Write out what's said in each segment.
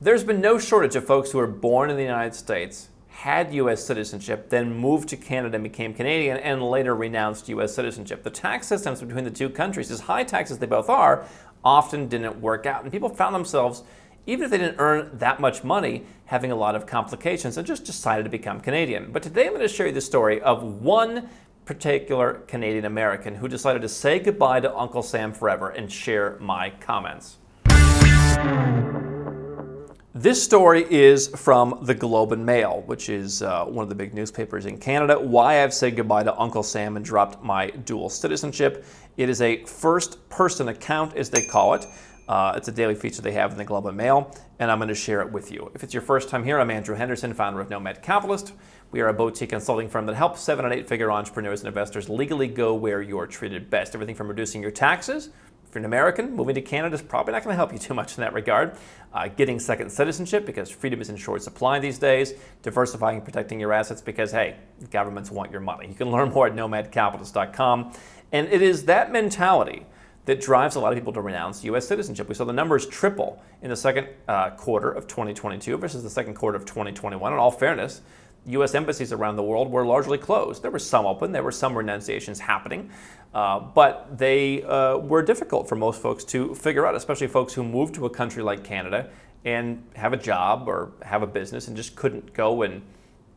There's been no shortage of folks who were born in the United States, had U.S. citizenship, then moved to Canada and became Canadian, and later renounced U.S. citizenship. The tax systems between the two countries, as high tax as they both are, often didn't work out. And people found themselves, even if they didn't earn that much money, having a lot of complications and just decided to become Canadian. But today I'm going to share you the story of one particular Canadian American who decided to say goodbye to Uncle Sam forever and share my comments. This story is from the Globe and Mail, which is one of the big newspapers in Canada. Why I've said goodbye to Uncle Sam and dropped my dual citizenship. It is a first-person account, as they call it. It's a daily feature they have in the Globe and Mail, and I'm going to share it with you. If it's your first time here, I'm Andrew Henderson, founder of Nomad Capitalist. We are a boutique consulting firm that helps 7- and 8-figure entrepreneurs and investors legally go where you're treated best. Everything from reducing your taxes. If you're an American, moving to Canada is probably not going to help you too much in that regard. Getting second citizenship, because freedom is in short supply these days. Diversifying and protecting your assets, because, hey, governments want your money. You can learn more at nomadcapitalist.com. And it is that mentality that drives a lot of people to renounce U.S. citizenship. We saw the numbers triple in the second quarter of 2022 versus the second quarter of 2021. In all fairness, U.S. embassies around the world were largely closed. There were some open, there were some renunciations happening, but they were difficult for most folks to figure out, especially folks who moved to a country like Canada and have a job or have a business and just couldn't go and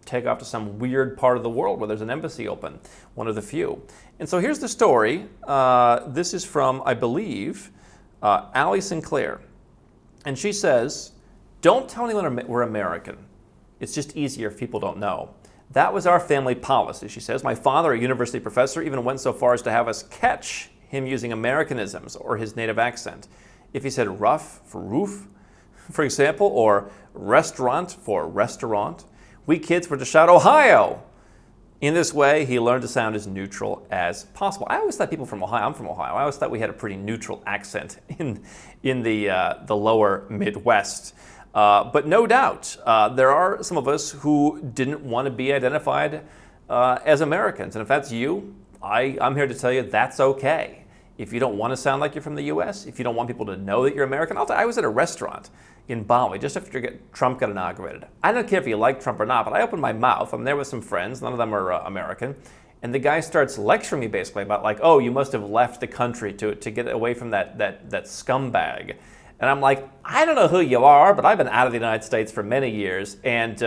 take off to some weird part of the world where there's an embassy open, one of the few. And so here's the story. This is from, I believe, Allie Sinclair. And she says, "Don't tell anyone we're American. It's just easier if people don't know. That was our family policy," she says. "My father, a university professor, even went so far as to have us catch him using Americanisms or his native accent. If he said rough for roof, for example, or restaurant for restaurant, we kids were to shout Ohio. In this way, he learned to sound as neutral as possible." I always thought people from Ohio, I'm from Ohio, I always thought we had a pretty neutral accent in the lower Midwest. But no doubt, there are some of us who didn't want to be identified as Americans. And if that's you, I'm here to tell you that's okay. If you don't want to sound like you're from the U.S., if you don't want people to know that you're American, I was at a restaurant in Bali just after Trump got inaugurated. I don't care if you like Trump or not, but I opened my mouth. I'm there with some friends. None of them are American. And the guy starts lecturing me basically about like, oh, you must have left the country to get away from that scumbag. And I'm like, I don't know who you are, but I've been out of the United States for many years. And,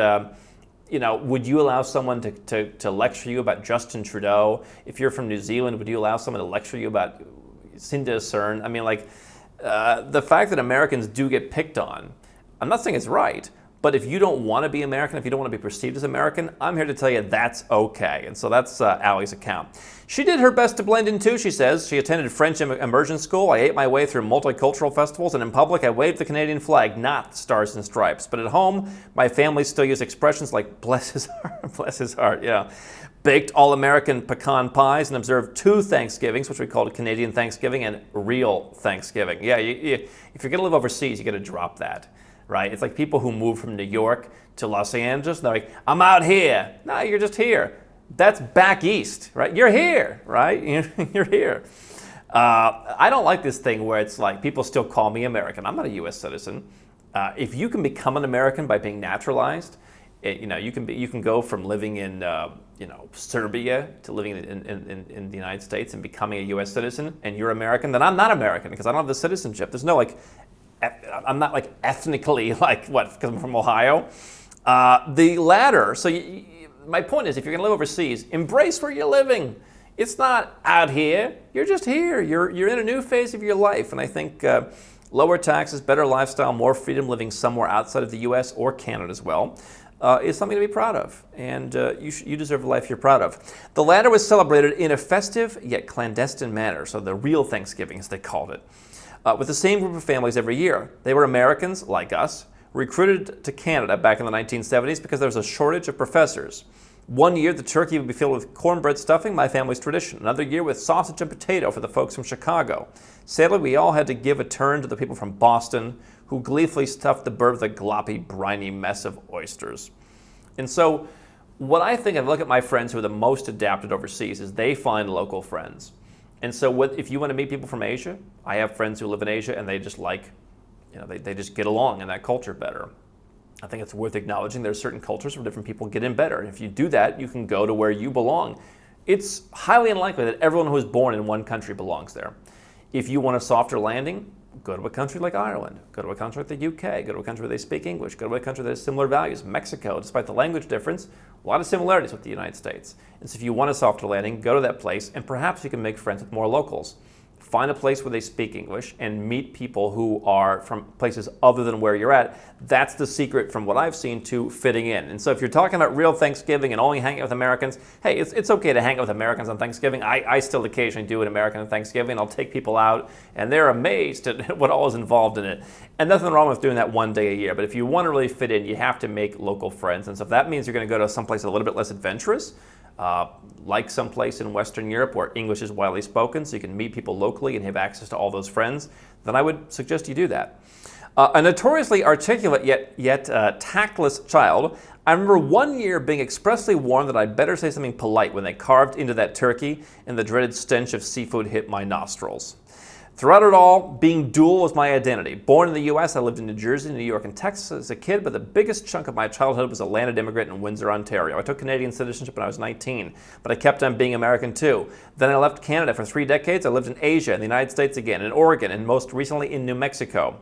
would you allow someone to lecture you about Justin Trudeau? If you're from New Zealand, would you allow someone to lecture you about Cinda Cern? I mean, the fact that Americans do get picked on, I'm not saying it's right, but if you don't want to be American, if you don't want to be perceived as American, I'm here to tell you that's okay. And so that's Allie's account. She did her best to blend in too, she says. She attended French immersion school. I ate my way through multicultural festivals, and in public I waved the Canadian flag, not stars and stripes. But at home, my family still use expressions like bless his heart, bless his heart, yeah. Baked all-American pecan pies and observed 2 Thanksgivings, which we called Canadian Thanksgiving and real Thanksgiving. Yeah, if you're going to live overseas, you got to drop that. Right? It's like people who move from New York to Los Angeles. They're like, I'm out here. No, you're just here. That's back east, right? You're here, right? You're here. I don't like this thing where it's like people still call me American. I'm not a U.S. citizen. If you can become an American by being naturalized, you can go from living in Serbia to living in the United States and becoming a U.S. citizen, and you're American. Then I'm not American because I don't have the citizenship. There's no I'm not ethnically because I'm from Ohio. The latter, so my point is if you're gonna live overseas, embrace where you're living. It's not out here, you're just here. You're in a new phase of your life. And I think lower taxes, better lifestyle, more freedom living somewhere outside of the US or Canada as well is something to be proud of. And you deserve a life you're proud of. The latter was celebrated in a festive yet clandestine manner, so the real Thanksgiving as they called it. With the same group of families every year. They were Americans, like us, recruited to Canada back in the 1970s because there was a shortage of professors. One year, the turkey would be filled with cornbread stuffing, my family's tradition. Another year with sausage and potato for the folks from Chicago. Sadly, we all had to give a turn to the people from Boston, who gleefully stuffed the bird with a gloppy, briny mess of oysters. And so, what I think, if I look at my friends who are the most adapted overseas, is they find local friends. And so if you want to meet people from Asia, I have friends who live in Asia and they just like they just get along in that culture better. I think it's worth acknowledging there are certain cultures where different people get in better. And if you do that, you can go to where you belong. It's highly unlikely that everyone who is born in one country belongs there. If you want a softer landing, go to a country like Ireland, go to a country like the UK, go to a country where they speak English, go to a country that has similar values. Mexico, despite the language difference, a lot of similarities with the United States. And so if you want a softer landing, go to that place, and perhaps you can make friends with more locals. Find a place where they speak English and meet people who are from places other than where you're at. That's the secret, from what I've seen, to fitting in. And so if you're talking about real Thanksgiving and only hanging out with Americans, hey, it's okay to hang out with Americans on Thanksgiving. I still occasionally do an American on Thanksgiving. I'll take people out, and they're amazed at what all is involved in it. And nothing wrong with doing that one day a year. But if you want to really fit in, you have to make local friends. And so if that means you're going to go to someplace a little bit less adventurous, like someplace in Western Europe where English is widely spoken, so you can meet people locally and have access to all those friends, then I would suggest you do that. A notoriously articulate yet tactless child, I remember one year being expressly warned that I'd better say something polite when they carved into that turkey and the dreaded stench of seafood hit my nostrils. Throughout it all, being dual was my identity. Born in the U.S., I lived in New Jersey, New York, and Texas as a kid, but the biggest chunk of my childhood was a landed immigrant in Windsor, Ontario. I took Canadian citizenship when I was 19, but I kept on being American too. Then I left Canada for 3 decades. I lived in Asia, in the United States again, in Oregon, and most recently in New Mexico.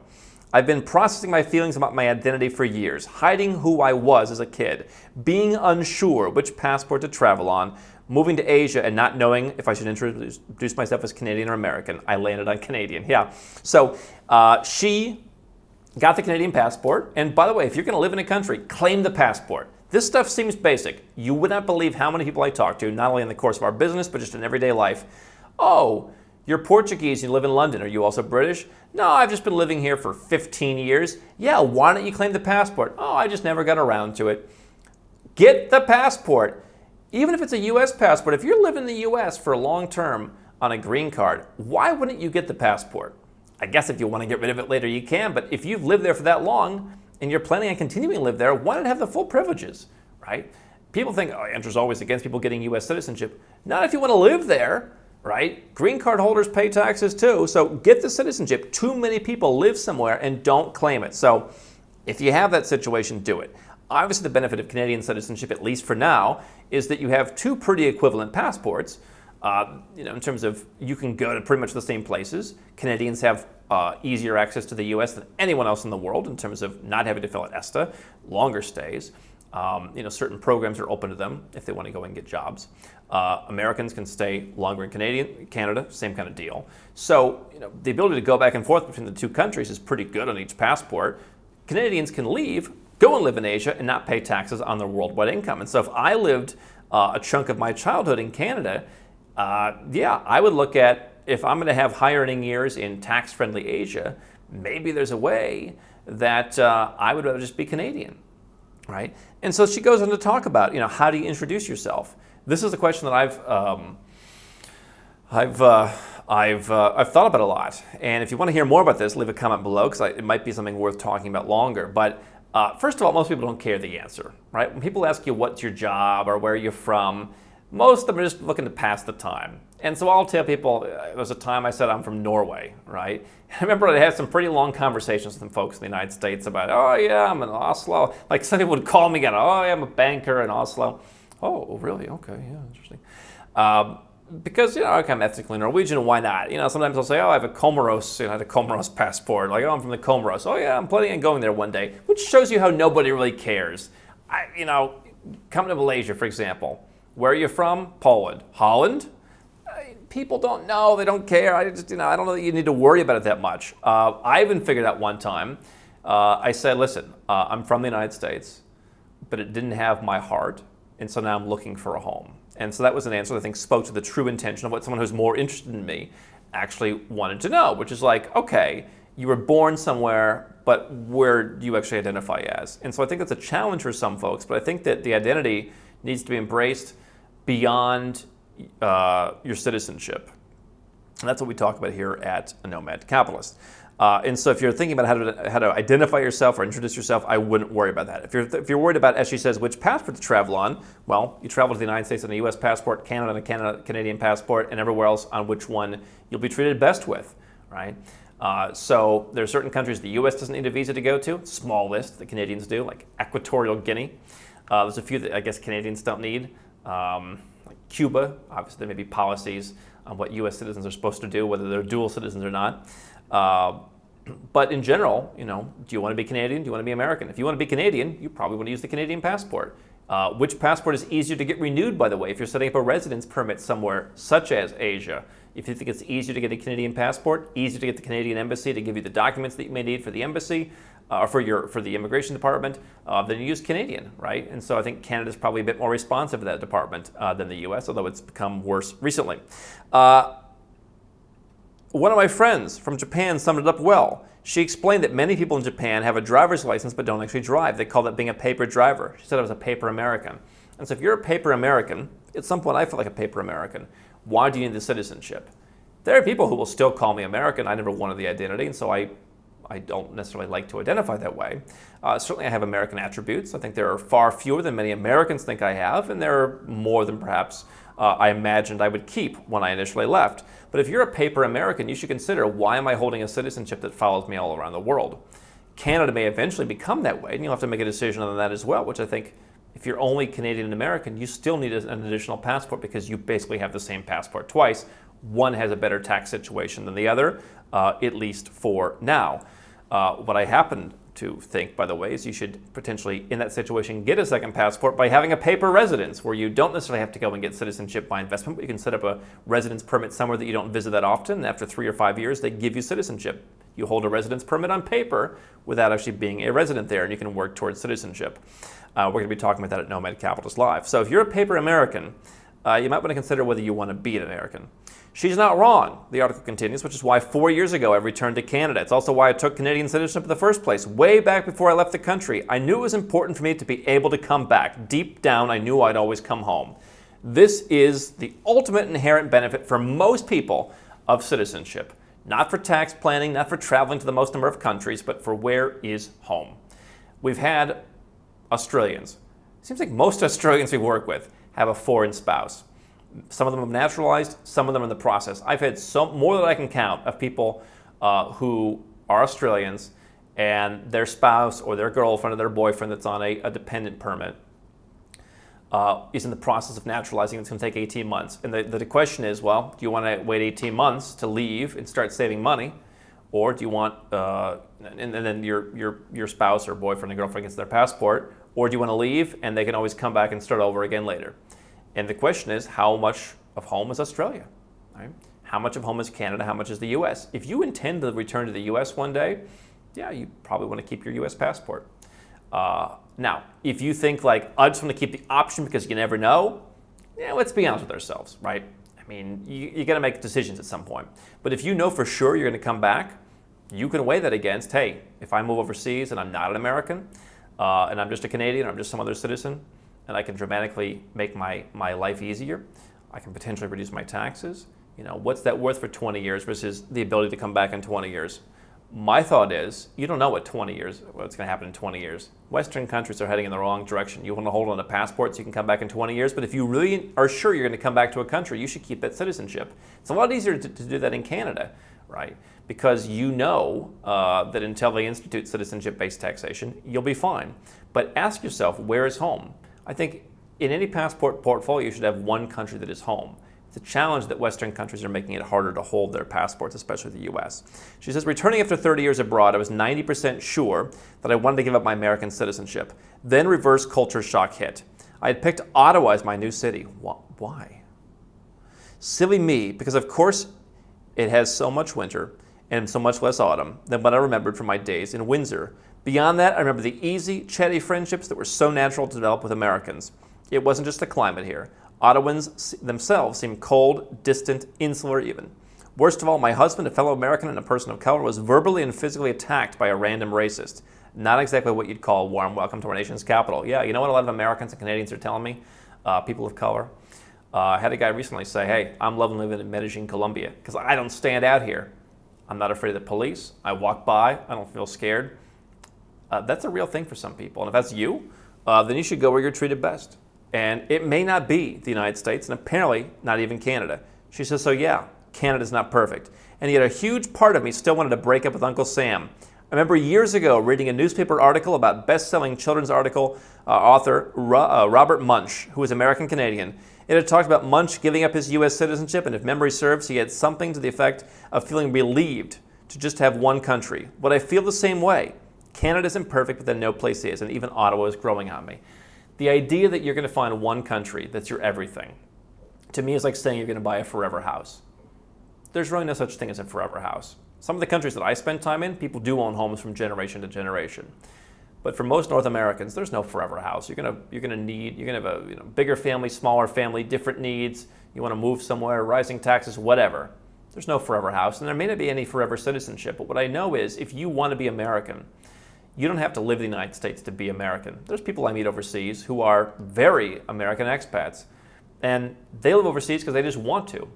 I've been processing my feelings about my identity for years, hiding who I was as a kid, being unsure which passport to travel on, moving to Asia and not knowing if I should introduce myself as Canadian or American. I landed on Canadian, yeah. So she got the Canadian passport. And by the way, if you're going to live in a country, claim the passport. This stuff seems basic. You would not believe how many people I talk to, not only in the course of our business, but just in everyday life. Oh, you're Portuguese, you live in London. Are you also British? No, I've just been living here for 15 years. Yeah, why don't you claim the passport? Oh, I just never got around to it. Get the passport. Even if it's a U.S. passport, if you're living in the U.S. for a long term on a green card, why wouldn't you get the passport? I guess if you want to get rid of it later, you can, but if you've lived there for that long and you're planning on continuing to live there, why not have the full privileges, right? People think, oh, Andrew's always against people getting U.S. citizenship. Not if you want to live there, right? Green card holders pay taxes too, so get the citizenship. Too many people live somewhere and don't claim it. So if you have that situation, do it. Obviously, the benefit of Canadian citizenship, at least for now, is that you have 2 pretty equivalent passports. In terms of you can go to pretty much the same places. Canadians have easier access to the U.S. than anyone else in the world in terms of not having to fill out ESTA, longer stays. Certain programs are open to them if they want to go and get jobs. Americans can stay longer in Canada, same kind of deal. So, the ability to go back and forth between the 2 countries is pretty good on each passport. Canadians can leave, go and live in Asia, and not pay taxes on their worldwide income. And so if I lived a chunk of my childhood in Canada, I would look at, if I'm going to have high earning years in tax-friendly Asia, maybe there's a way that I would rather just be Canadian, right? And so she goes on to talk about, how do you introduce yourself? This is a question that I've thought about a lot. And if you want to hear more about this, leave a comment below, because it might be something worth talking about longer. But first of all, most people don't care the answer, right? When people ask you what's your job or where you're from, most of them are just looking to pass the time. And so I'll tell people, there was a time I said I'm from Norway, right? I remember I had some pretty long conversations with some folks in the United States about, oh yeah, I'm in Oslo. Like some people would call me again, oh yeah, I'm a banker in Oslo. Oh, really? Okay, yeah, interesting. Because, I'm ethnically Norwegian, why not? Sometimes I'll say, oh, I have a Comoros, I had a Comoros passport. Like, oh, I'm from the Comoros. Oh, yeah, I'm planning on going there one day, which shows you how nobody really cares. Come to Malaysia, for example. Where are you from? Poland. Holland? People don't know, they don't care. I don't know that you need to worry about it that much. I even figured out one time, I said, listen, I'm from the United States, but it didn't have my heart, and so now I'm looking for a home. And so that was an answer that I think spoke to the true intention of what someone who's more interested in me actually wanted to know, which is like, okay, you were born somewhere, but where do you actually identify as? And so I think that's a challenge for some folks, but I think that the identity needs to be embraced beyond your citizenship. And that's what we talk about here at Nomad Capitalist. And so if you're thinking about how to identify yourself or introduce yourself, I wouldn't worry about that. If you're worried about, as she says, which passport to travel on, well, you travel to the United States on a U.S. passport, Canada on a Canadian passport, and everywhere else on which one you'll be treated best with, right? So there are certain countries the U.S. doesn't need a visa to go to. Small list that Canadians do, like Equatorial Guinea. There's a few that I guess Canadians don't need, like Cuba. Obviously, there may be policies on what U.S. citizens are supposed to do, whether they're dual citizens or not. But in general, do you want to be Canadian? Do you want to be American? If you want to be Canadian, you probably want to use the Canadian passport. Which passport is easier to get renewed, by the way, if you're setting up a residence permit somewhere such as Asia? If you think it's easier to get a Canadian passport, easier to get the Canadian embassy to give you the documents that you may need for the embassy, or for the immigration department, then you use Canadian, right? And so I think Canada's probably a bit more responsive to that department than the U.S., although it's become worse recently. One of my friends from Japan summed it up well. She explained that many people in Japan have a driver's license but don't actually drive. They call that being a paper driver. She said I was a paper American. And so if you're a paper American, at some point I feel like a paper American. Why do you need the citizenship? There are people who will still call me American. I never wanted the identity, and so I don't necessarily like to identify that way. Certainly I have American attributes. I think there are far fewer than many Americans think I have, and there are more than perhaps I imagined I would keep when I initially left. But if you're a paper American, you should consider, why am I holding a citizenship that follows me all around the world? Canada may eventually become that way, and you'll have to make a decision on that as well, which I think, if you're only Canadian and American, you still need an additional passport because you basically have the same passport twice. One has a better tax situation than the other, at least for now. What I happen to think, by the way, is you should potentially, in that situation, get a second passport by having a paper residence, where you don't necessarily have to go and get citizenship by investment, but you can set up a residence permit somewhere that you don't visit that often, and after 3 or 5 years, they give you citizenship. You hold a residence permit on paper without actually being a resident there, and you can work towards citizenship. We're going to be talking about that at Nomad Capitalist Live. So if you're a paper American, you might want to consider whether you want to be an American. She's not wrong, the article continues, which is why 4 years ago I returned to Canada. It's also why I took Canadian citizenship in the first place. Way back before I left the country, I knew it was important for me to be able to come back. Deep down, I knew I'd always come home. This is the ultimate inherent benefit for most people of citizenship. Not for tax planning, not for traveling to the most number of countries, but for where is home. We've had Australians. It seems like most Australians we work with have a foreign spouse. Some of them have naturalized, some of them are in the process. I've had more than I can count of people who are Australians and their spouse or their girlfriend or their boyfriend that's on a dependent permit is in the process of naturalizing. It's going to take 18 months. And the question is, well, do you want to wait 18 months to leave and start saving money? Or do you want, and then your spouse or boyfriend or girlfriend gets their passport, or do you want to leave and they can always come back and start over again later? And the question is, how much of home is Australia? Right? How much of home is Canada? How much is the U.S.? If you intend to return to the U.S. one day, yeah, you probably want to keep your U.S. passport. Now, if you think like, I just want to keep the option because you never know, yeah, let's be honest with ourselves, right? I mean, you got to make decisions at some point. But if you know for sure you're going to come back, you can weigh that against, hey, if I move overseas and I'm not an American, and I'm just a Canadian or I'm just some other citizen, and I can dramatically make my life easier, I can potentially reduce my taxes. What's that worth for 20 years versus the ability to come back in 20 years? My thought is, you don't know what's going to happen in 20 years. Western countries are heading in the wrong direction. You want to hold on to passports so you can come back in 20 years, but if you really are sure you're going to come back to a country, you should keep that citizenship. It's a lot easier to do that in Canada, right? Because you know that until they institute citizenship-based taxation, you'll be fine. But ask yourself, where is home? I think in any passport portfolio, you should have one country that is home. It's a challenge that Western countries are making it harder to hold their passports, especially the U.S. She says, returning after 30 years abroad, I was 90% sure that I wanted to give up my American citizenship. Then reverse culture shock hit. I had picked Ottawa as my new city. Why? Silly me, because of course it has so much winter and so much less autumn than what I remembered from my days in Windsor. Beyond that, I remember the easy, chatty friendships that were so natural to develop with Americans. It wasn't just the climate here. Ottawans themselves seemed cold, distant, insular even. Worst of all, my husband, a fellow American and a person of color, was verbally and physically attacked by a random racist. Not exactly what you'd call a warm welcome to our nation's capital. Yeah, you know what a lot of Americans and Canadians are telling me? People of color. I had a guy recently say, hey, I'm loving living in Medellin, Colombia, because I don't stand out here. I'm not afraid of the police. I walk by. I don't feel scared. That's a real thing for some people. And if that's you, then you should go where you're treated best. And it may not be the United States, and apparently not even Canada. She says, so yeah, Canada's not perfect. And yet a huge part of me still wanted to break up with Uncle Sam. I remember years ago reading a newspaper article about best-selling children's author Robert Munsch, who was American-Canadian. It had talked about Munsch giving up his U.S. citizenship, and if memory serves, he had something to the effect of feeling relieved to just have one country. But I feel the same way. Canada's imperfect, but then no place is, and even Ottawa is growing on me. The idea that you're going to find one country that's your everything, to me is like saying you're going to buy a forever house. There's really no such thing as a forever house. Some of the countries that I spend time in, people do own homes from generation to generation. But for most North Americans, there's no forever house. You're gonna have a bigger family, smaller family, different needs. You want to move somewhere, rising taxes, whatever. There's no forever house, and there may not be any forever citizenship. But what I know is, if you want to be American, you don't have to live in the United States to be American. There's people I meet overseas who are very American expats, and they live overseas because they just want to.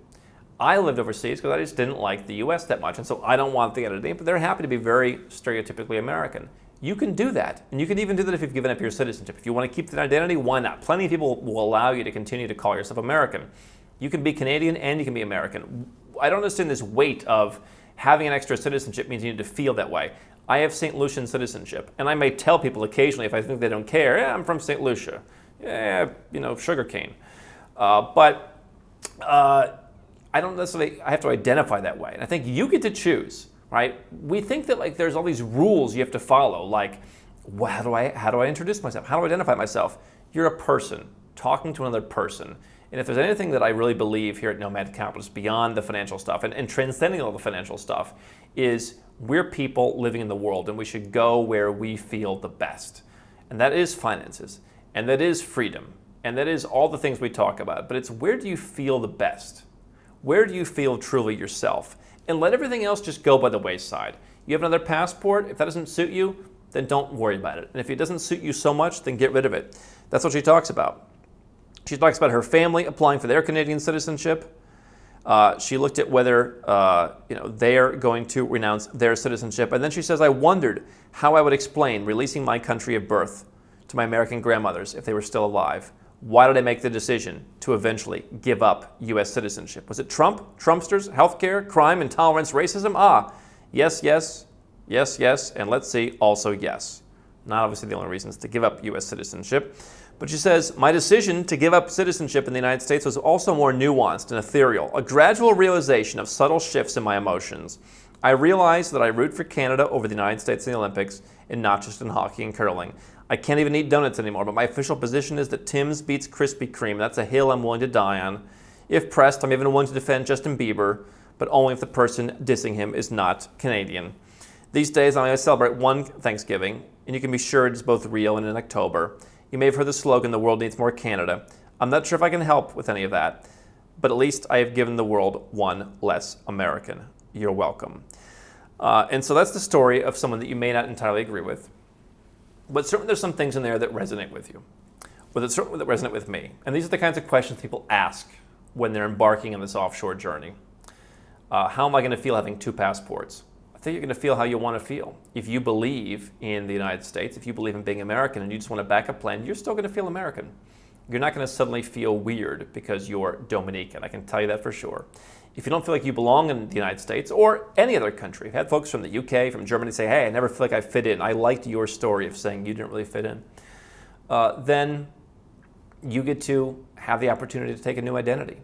I lived overseas because I just didn't like the U.S. that much, and so I don't want the identity, but they're happy to be very stereotypically American. You can do that, and you can even do that if you've given up your citizenship. If you want to keep that identity, why not? Plenty of people will allow you to continue to call yourself American. You can be Canadian and you can be American. I don't understand this weight of having an extra citizenship means you need to feel that way. I have St. Lucian citizenship, and I may tell people occasionally if I think they don't care, yeah, I'm from St. Lucia. Yeah, sugarcane. But I don't necessarily have to identify that way. And I think you get to choose, right? We think that there's all these rules you have to follow, like, well, how do I introduce myself? How do I identify myself? You're a person talking to another person. And if there's anything that I really believe here at Nomad Capitalist beyond the financial stuff and transcending all the financial stuff is we're people living in the world, and we should go where we feel the best. And that is finances, and that is freedom, and that is all the things we talk about. But it's where do you feel the best? Where do you feel truly yourself? And let everything else just go by the wayside. You have another passport. If that doesn't suit you, then don't worry about it. And if it doesn't suit you so much, then get rid of it. That's what she talks about. She talks about her family applying for their Canadian citizenship. She looked at whether they're going to renounce their citizenship. And then she says, I wondered how I would explain releasing my country of birth to my American grandmothers if they were still alive. Why did I make the decision to eventually give up U.S. citizenship? Was it Trump, Trumpsters, healthcare, crime, intolerance, racism? Yes, and let's see, also yes. Not obviously the only reasons to give up U.S. citizenship. But she says, my decision to give up citizenship in the United States was also more nuanced and ethereal, a gradual realization of subtle shifts in my emotions. I realized that I root for Canada over the United States in the Olympics, and not just in hockey and curling. I can't even eat donuts anymore, but my official position is that Tim's beats Krispy Kreme. That's a hill I'm willing to die on. If pressed, I'm even willing to defend Justin Bieber, but only if the person dissing him is not Canadian. These days, I only celebrate one Thanksgiving, and you can be sure it is both real and in October. You may have heard the slogan, the world needs more Canada. I'm not sure if I can help with any of that, but at least I have given the world one less American. You're welcome. And so that's the story of someone that you may not entirely agree with. But certainly there's some things in there that resonate with you, or that certainly that resonate with me. And these are the kinds of questions people ask when they're embarking on this offshore journey. How am I going to feel having two passports? I think you're going to feel how you want to feel. If you believe in the United States, if you believe in being American and you just want a backup plan, you're still going to feel American. You're not going to suddenly feel weird because you're Dominican. I can tell you that for sure. If you don't feel like you belong in the United States or any other country, I've had folks from the UK, from Germany say, hey, I never feel like I fit in. I liked your story of saying you didn't really fit in. Then you get to have the opportunity to take a new identity.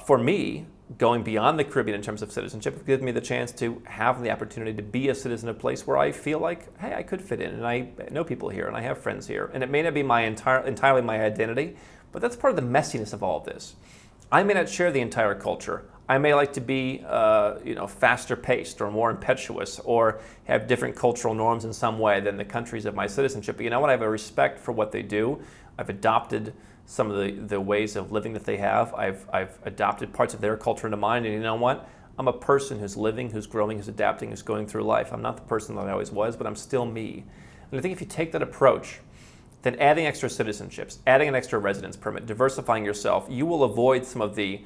For me, going beyond the Caribbean in terms of citizenship, it gives me the chance to have the opportunity to be a citizen of a place where I feel like, hey, I could fit in, and I know people here, and I have friends here. And it may not be entirely my identity, but that's part of the messiness of all of this. I may not share the entire culture. I may like to be, faster paced or more impetuous or have different cultural norms in some way than the countries of my citizenship. But you know what? I have a respect for what they do. I've adopted some of the ways of living that they have. I've adopted parts of their culture into mine. And you know what? I'm a person who's living, who's growing, who's adapting, who's going through life. I'm not the person that I always was, but I'm still me. And I think if you take that approach, then adding extra citizenships, adding an extra residence permit, diversifying yourself, you will avoid some of the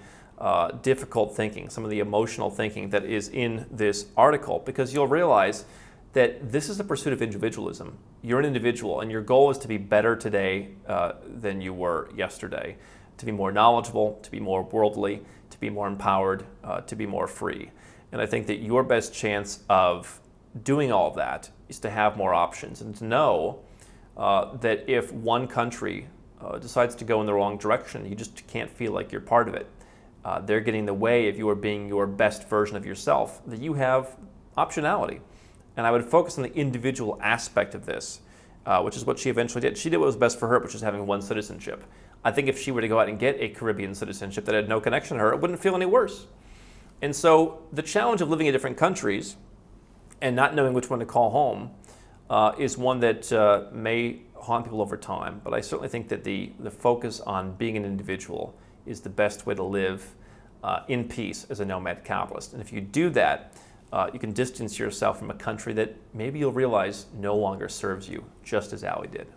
difficult thinking, some of the emotional thinking that is in this article, because you'll realize that this is a pursuit of individualism. You're an individual, and your goal is to be better today than you were yesterday. to be more knowledgeable, to be more worldly, to be more empowered, to be more free. And I think that your best chance of doing all of that is to have more options and to know that if one country decides to go in the wrong direction, you just can't feel like you're part of it. They're getting in the way of you being your best version of yourself, that you have optionality. And I would focus on the individual aspect of this, which is what she eventually did. She did what was best for her, which is having one citizenship. I think if she were to go out and get a Caribbean citizenship that had no connection to her, it wouldn't feel any worse. And so the challenge of living in different countries and not knowing which one to call home is one that may haunt people over time. But I certainly think that the focus on being an individual is the best way to live in peace as a nomad capitalist. And if you do that, you can distance yourself from a country that maybe you'll realize no longer serves you, just as Ali did.